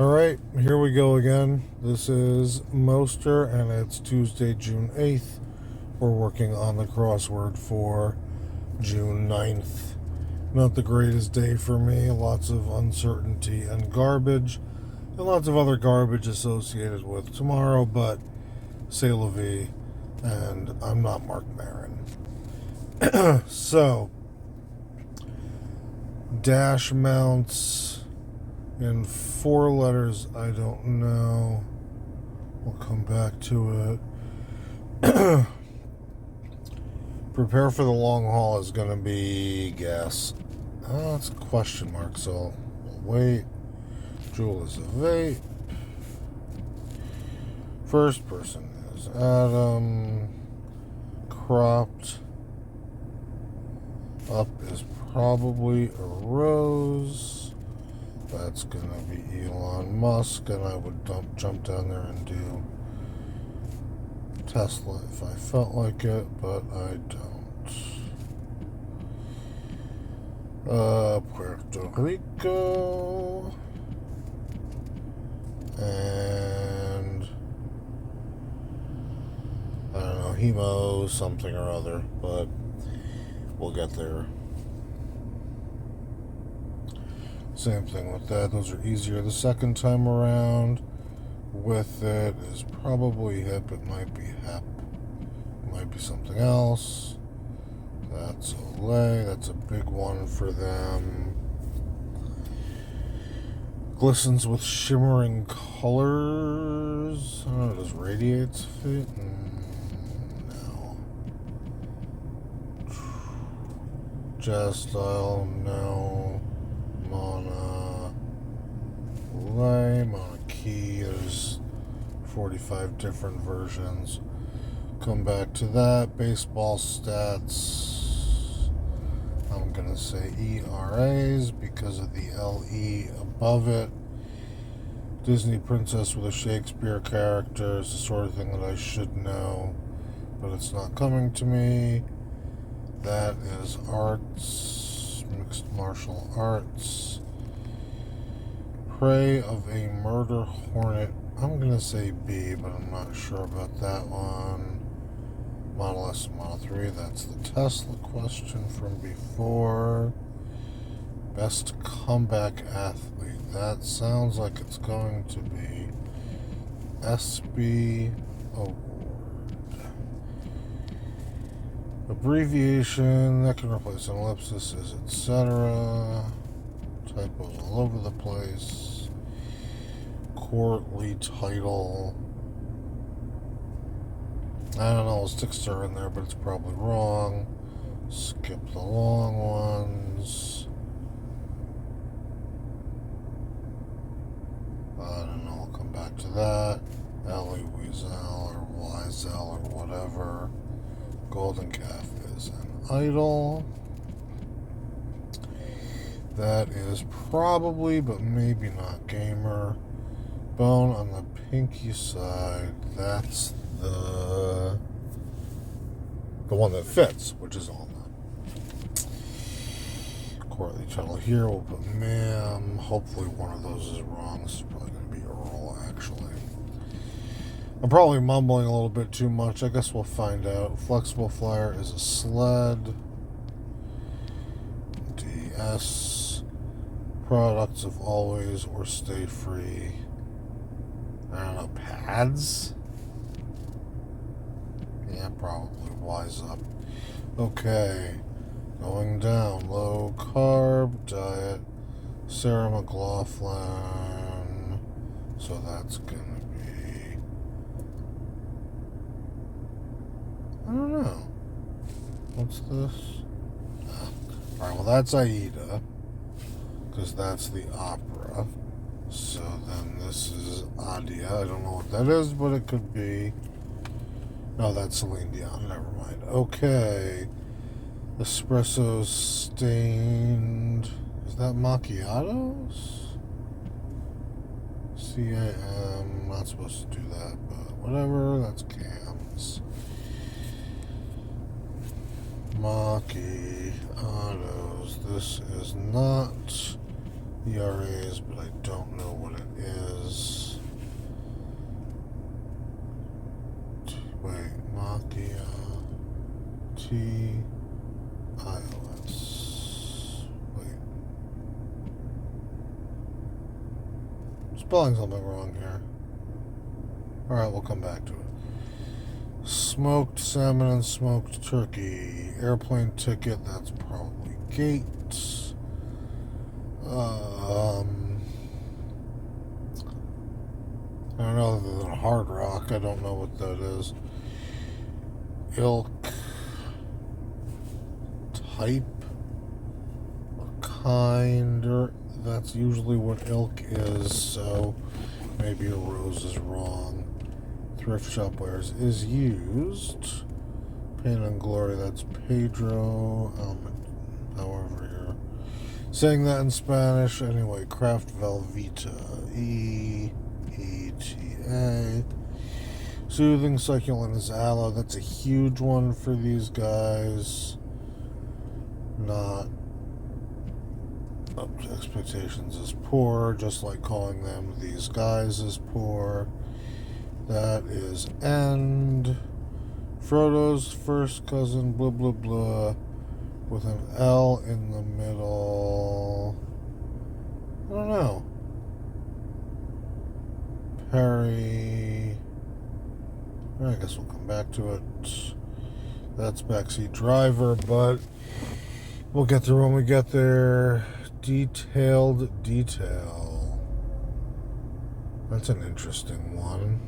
Alright, here we go again. This is Moster, and it's Tuesday, June 8th. We're working on the crossword for June 9th. Not the greatest day for me. Lots of uncertainty and garbage, and lots of other garbage associated with tomorrow, but c'est la vie, and I'm not Mark Maron. So, dash mounts in 4 letters, I don't know. We'll come back to it. Prepare for the long haul is going to be guess. It's a question mark, so we'll wait. Jewel is a vape. First person is Adam. Cropped up is probably a rose. That's going to be Elon Musk, and I would jump down there and do Tesla if I felt like it, but I don't. Puerto Rico. And I don't know, Hemo something or other, but we'll get there. Same thing with that. Those are easier the second time around. With it is probably hip. It might be hep. It might be something else. That's Olay. That's a big one for them. Glistens with shimmering colors. I don't know, does radiates fit? No. Jazz style, no. Mona Lay, Mona Key. There's 45 different versions. Come back to that. Baseball stats. I'm going to say ERAs because of the LE above it. Disney princess with a Shakespeare character is the sort of thing that I should know, but it's not coming to me. That is arts, mixed martial arts. Prey of a murder hornet. I'm going to say B, but I'm not sure about that one. Model S and Model 3, that's the Tesla question from before. Best comeback athlete. That sounds like it's going to be SB Award. Abbreviation, that can replace an ellipsis, is etc. Typos all over the place. Courtly title. I don't know, we'll stick stir in there, but it's probably wrong. Skip the long ones. I don't know, we'll come back to that. Ellie Weasel or Wiesel or whatever. Golden Calf is an idol. That is probably, but maybe not, gamer. Bone on the pinky side. That's the one that fits, which is all that. Courtly title here. We'll put ma'am. Hopefully one of those is wrong. This is probably going to be Earl, actually. I'm probably mumbling a little bit too much. I guess we'll find out. Flexible flyer is a sled. DS. Products of always or stay free. I don't know, pads? Yeah, probably. Wise up. Okay. Going down. Low carb diet. Sarah McLaughlin. So that's gonna be... I don't know. What's this? Alright, well that's Aida. Because that's the opera. So then this is Adia. I don't know what that is, but it could be. No, that's Celine Dion. Never mind. Okay. Espresso stained. Is that macchiatos? CAM. Not supposed to do that, but whatever. That's cams. Macchiatos. This is not ERAs, but I don't know what it Nokia TIOS. Wait. Spelling something wrong here. Alright, we'll come back to it. Smoked salmon and smoked turkey. Airplane ticket, that's probably gate. I don't know, other than Hard Rock, I don't know what that is. Ilk, type, or kind, or that's usually what ilk is, so maybe a rose is wrong. Thrift shop wares is used. Pain and Glory, that's Pedro however you're saying that in Spanish. Anyway, Craft Velveeta, EETA. Soothing Succulent is Aloe. That's a huge one for these guys. Not up to expectations is poor, just like calling them these guys is poor. That is End. Frodo's first cousin, blah blah blah, with an L in the middle. I don't know. Perry. I guess we'll come back to it. That's Backseat Driver, but we'll get there when we get there. Detailed Detail. That's an interesting one.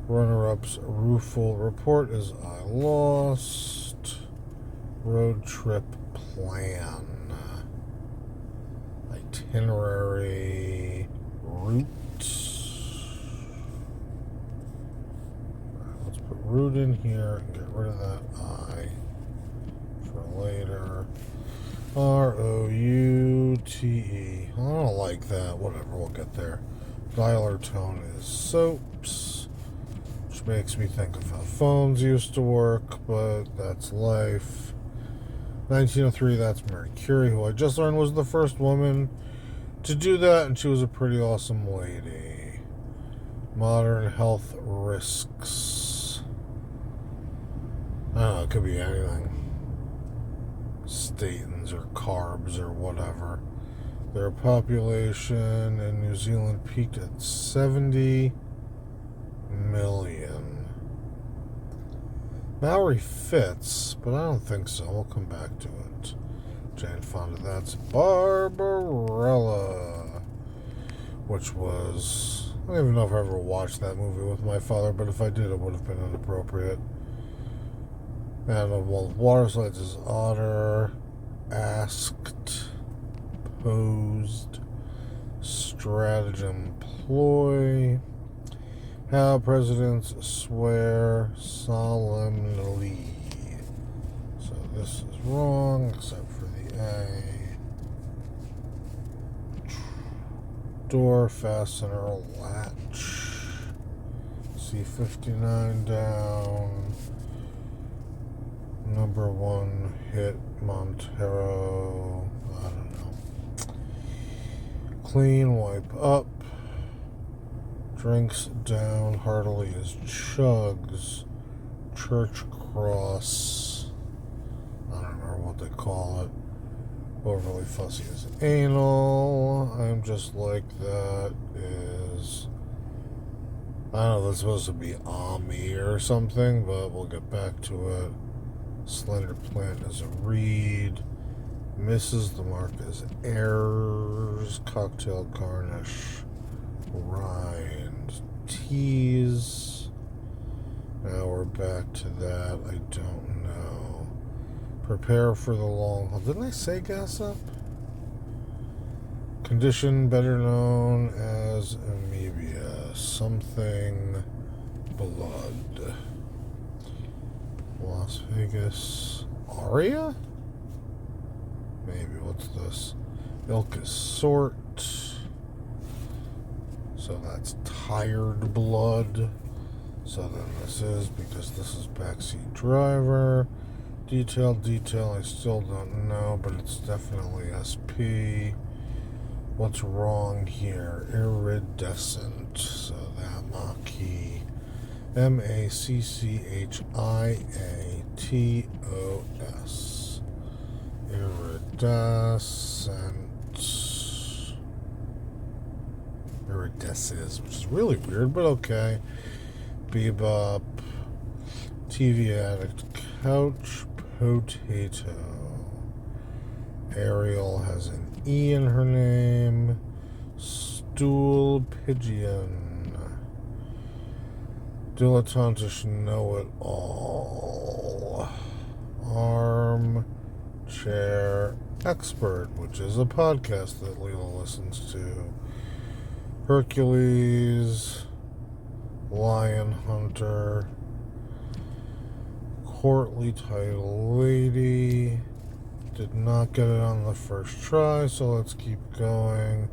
Runner-ups, Rueful Report is I Lost. Road Trip Plan. Itinerary. Route. Right, let's put route in here and get rid of that I for later. ROUTE. I don't like that. Whatever, we'll get there. Dialer tone is soaps. Which makes me think of how phones used to work, but that's life. 1903, that's Mary Curie, who I just learned was the first woman to do that, and she was a pretty awesome lady. Modern health risks. I don't know, it could be anything. Statins or carbs or whatever. Their population in New Zealand peaked at 70 million. Mallory fits, but I don't think so. We'll come back to it. Jane Fonda, that's Barbarella, which was, I don't even know if I ever watched that movie with my father, but if I did, it would have been inappropriate. And well, water slides is Otter, Asked, Posed, Stratagem, Ploy. How presidents swear solemnly. So this is wrong, except for the A. Door fastener latch. C59 down. Number one hit Montero. I don't know. Clean wipe up. Drinks down heartily is Chugs. Church cross. I don't remember what they call it. Overly fussy is anal. I'm just like that is, I don't know, that's supposed to be Ami or something, but we'll get back to it. Slender plant is a reed. Misses the mark as errors. Cocktail garnish. Rind. Tease. Now we're back to that. I don't know. Prepare for the long haul. Didn't I say gas up? Condition better known as amoeba. Something blood. Las Vegas. Aria? Maybe. What's this? Ilk is sort. So that's tired blood. So then this is, because this is backseat driver. Detail, I still don't know, but it's definitely SP. What's wrong here? Iridescent. So that Maquis. Macchiatos. Iridescent, which is really weird, but okay. Bebop. TV Addict. Couch Potato. Ariel has an E in her name. Stool Pigeon. Dilettantish Know-It-All. Armchair Expert, which is a podcast that Leela listens to. Hercules. Lion Hunter. Courtly Title Lady. Did not get it on the first try, so let's keep going.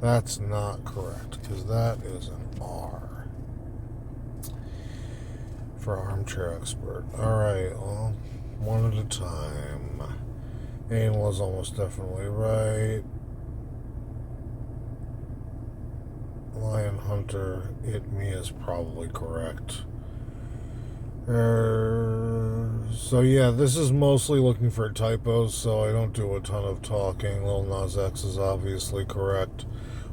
That's not correct, because that is an R. For Armchair Expert. Alright, well, one at a time. Anal is almost definitely right. Lion Hunter, Me is probably correct. So yeah, this is mostly looking for typos, so I don't do a ton of talking. Lil Nas X is obviously correct,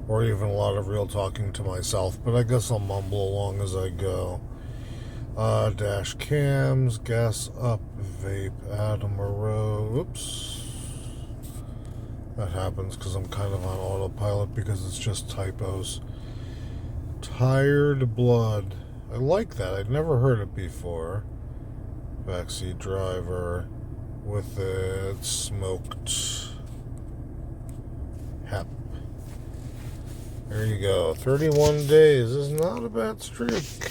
or even a lot of real talking to myself, but I guess I'll mumble along as I go. Dash cams, gas up, vape, Adam Moreau. Oops. That happens because I'm kind of on autopilot because it's just typos. Tired blood. I like that. I'd never heard it before. Backseat driver with it smoked hep. There you go. 31 days is not a bad streak.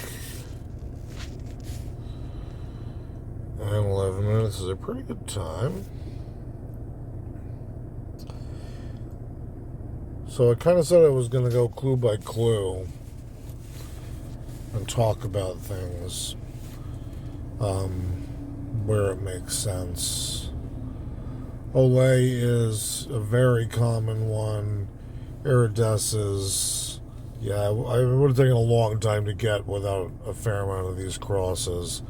And 11 minutes is a pretty good time. So I kind of said I was going to go clue by clue and talk about things where it makes sense. Olay is a very common one. Iridescent, yeah, I would have taken a long time to get without a fair amount of these crosses.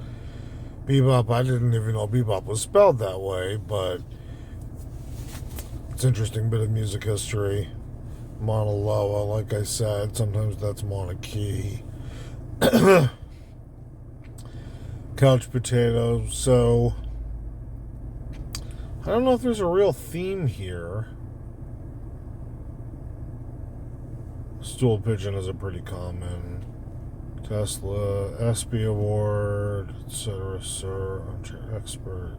Bebop, I didn't even know Bebop was spelled that way, but it's an interesting bit of music history. Mauna Loa, like I said, sometimes that's Mauna Kea. Couch potato, so I don't know if there's a real theme here. Stool pigeon is a pretty common. Tesla, ESPY Award, etc. Sir, Armchair Expert.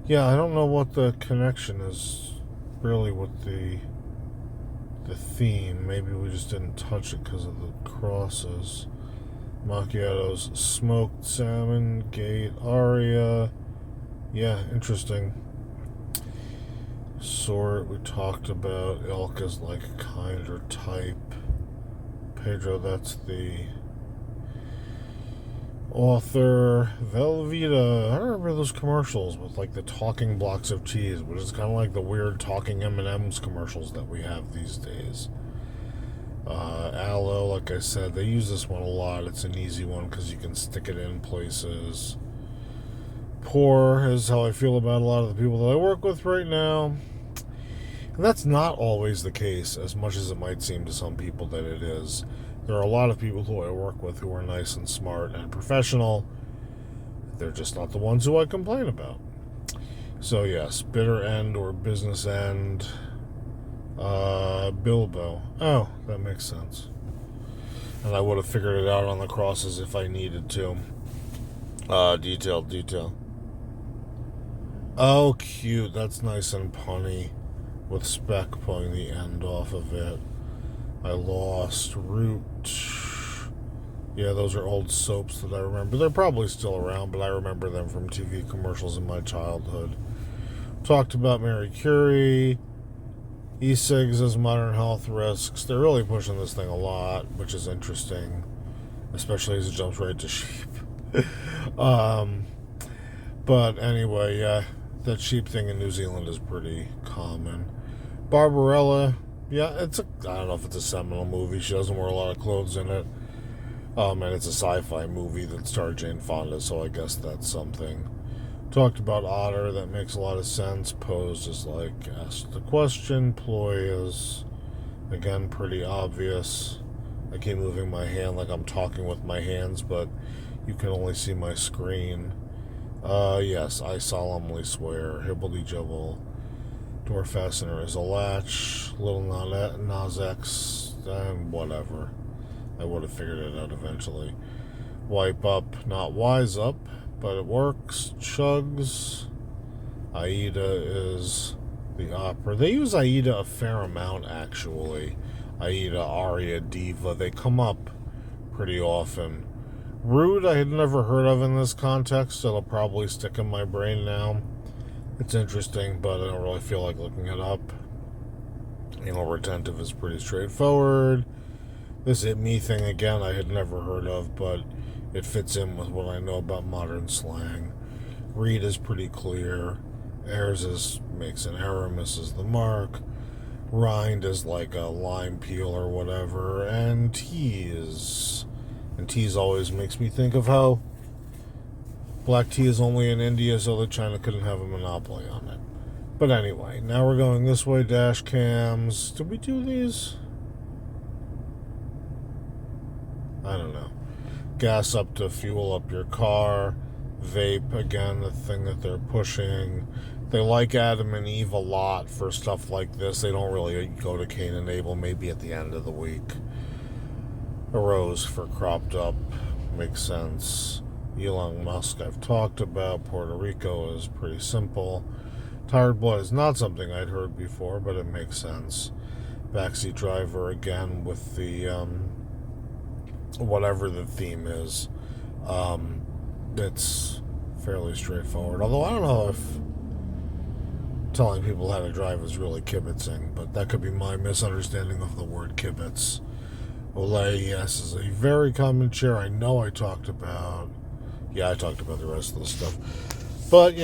Yeah, I don't know what the connection is really with the theme. Maybe we just didn't touch it because of the crosses. Macchiatos, smoked salmon, gate, aria. Yeah, interesting. Sort, we talked about. Elk is like a kind or type. Pedro, that's the author. Velveeta, I remember those commercials with like the talking blocks of cheese, which is kind of like the weird talking M&M's commercials that we have these days. Aloe, like I said, they use this one a lot. It's an easy one because you can stick it in places. Poor is how I feel about a lot of the people that I work with right now. And that's not always the case, as much as it might seem to some people that it is. There are a lot of people who I work with who are nice and smart and professional. They're just not the ones who I complain about. So yes, bitter end or business end. Bilbo. Oh, that makes sense. And I would have figured it out on the crosses if I needed to. Detail. Oh, cute. That's nice and punny. With Speck pulling the end off of it. I lost Root. Yeah, those are old soaps that I remember. They're probably still around, but I remember them from TV commercials in my childhood. Talked about Mary Curie. E-cigs as modern health risks. They're really pushing this thing a lot, which is interesting, especially as it jumps right to sheep. But anyway, yeah, that sheep thing in New Zealand is pretty common. Barbarella, yeah, I don't know if it's a seminal movie. She doesn't wear a lot of clothes in it. And it's a sci-fi movie that starred Jane Fonda, so I guess that's something. Talked about Otter, that makes a lot of sense. Posed is like, ask the question. Ploy is, again, pretty obvious. I keep moving my hand like I'm talking with my hands, but you can only see my screen. Yes, I solemnly swear. Hibbledy jibble. Door fastener is a latch. Little Nas X, and whatever. I would have figured it out eventually. Wipe up, not wise up, but it works. Chugs. Aida is the opera. They use Aida a fair amount, actually. Aida, Aria, Diva. They come up pretty often. Rude, I had never heard of in this context. It'll probably stick in my brain now. It's interesting, but I don't really feel like looking it up. Retentive is pretty straightforward. This it me thing, again, I had never heard of, but it fits in with what I know about modern slang. Read is pretty clear. Errs makes an error, misses the mark. Rind is like a lime peel or whatever. And tease. And tease always makes me think of how black tea is only in India, so that China couldn't have a monopoly on it. But anyway, now we're going this way. Dash cams. Did we do these? I don't know. Gas up to fuel up your car. Vape, again, the thing that they're pushing. They like Adam and Eve a lot for stuff like this. They don't really go to Cain and Abel, maybe at the end of the week. A rose for cropped up. Makes sense. Elon Musk I've talked about. Puerto Rico is pretty simple. Tired blood is not something I'd heard before, but it makes sense. Backseat driver, again, with the whatever the theme is. It's fairly straightforward. Although I don't know if telling people how to drive is really kibitzing, but that could be my misunderstanding of the word kibitz. Olay, yes, is a very common chair. I know I talked about. Yeah, I talked about the rest of the stuff. But,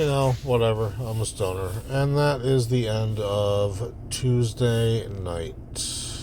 whatever. I'm a stoner. And that is the end of Tuesday night.